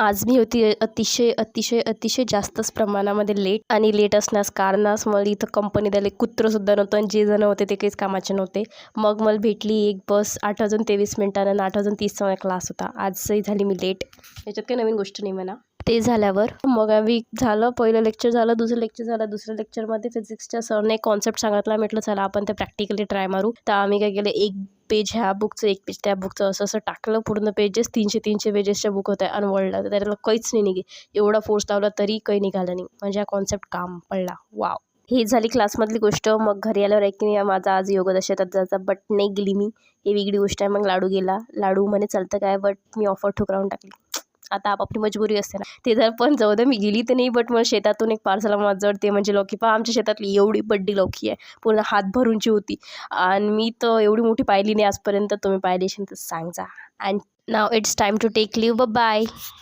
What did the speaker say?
आज मी होती अतिशय जास्तच प्रमाणामध्ये लेट. आणि लेट असण्यास कारणास मला इथं कंपनीत कुत्रंसुद्धा नव्हतं आणि जे जण होते ते काहीच कामाचे नव्हते. मग मला भेटली एक बस 8:23 आणि 8:30चा माझा क्लास होता. आजही झाली मी लेट. याच्यात काही नवीन गोष्ट नाही म्हणा. ते झाल्यावर मग आम्ही झालं, पहिलं लेक्चर झालं, दुसरं लेक्चर झालं. दुसऱ्या लेक्चरमध्ये फिजिक्सच्या सरने कॉन्सेप्ट सांगितला. म्हटलं चला आपण ते प्रॅक्टिकली ट्राय मारू. तर आम्ही काय केलं, एक पेज ह्या बुकचं, एक पेज त्या बुकचं, असं टाकलं. पूर्ण पेजेस 300 पेजेसच्या बुक होत्या आणि वळलं तर त्याला काहीच नाही निघे. एवढा फोर्स लावला तरी काही निघालं नाही. म्हणजे हा कॉन्सेप्ट काम पडला. वाव. ही झाली क्लासमधली गोष्ट. मग घरी आल्यावर आहे की नाही, माझा आज योगा शेतात जायचा, बट नाही गेली मी. ही वेगळी गोष्ट आहे. मग लाडू गेला. लाडू म्हणे चालतं काय, बट मी ऑफर ठुकरावून टाकली. आता आपापली मजबुरी असते ना. ते जर पण जाऊ दे, मी गेली तर नाही, बट मला शेतातून एक पार्सल माझ्याजवळ, ते म्हणजे लौकी. पहा आमच्या शेतातली एवढी बड्डी लौकी आहे, पूर्ण हात भरूनची होती. आणि मी तर एवढी मोठी पाहिली नाही आजपर्यंत. तुम्ही पाहिली असेल तर सांगा. And now it's time to take leave. Bye.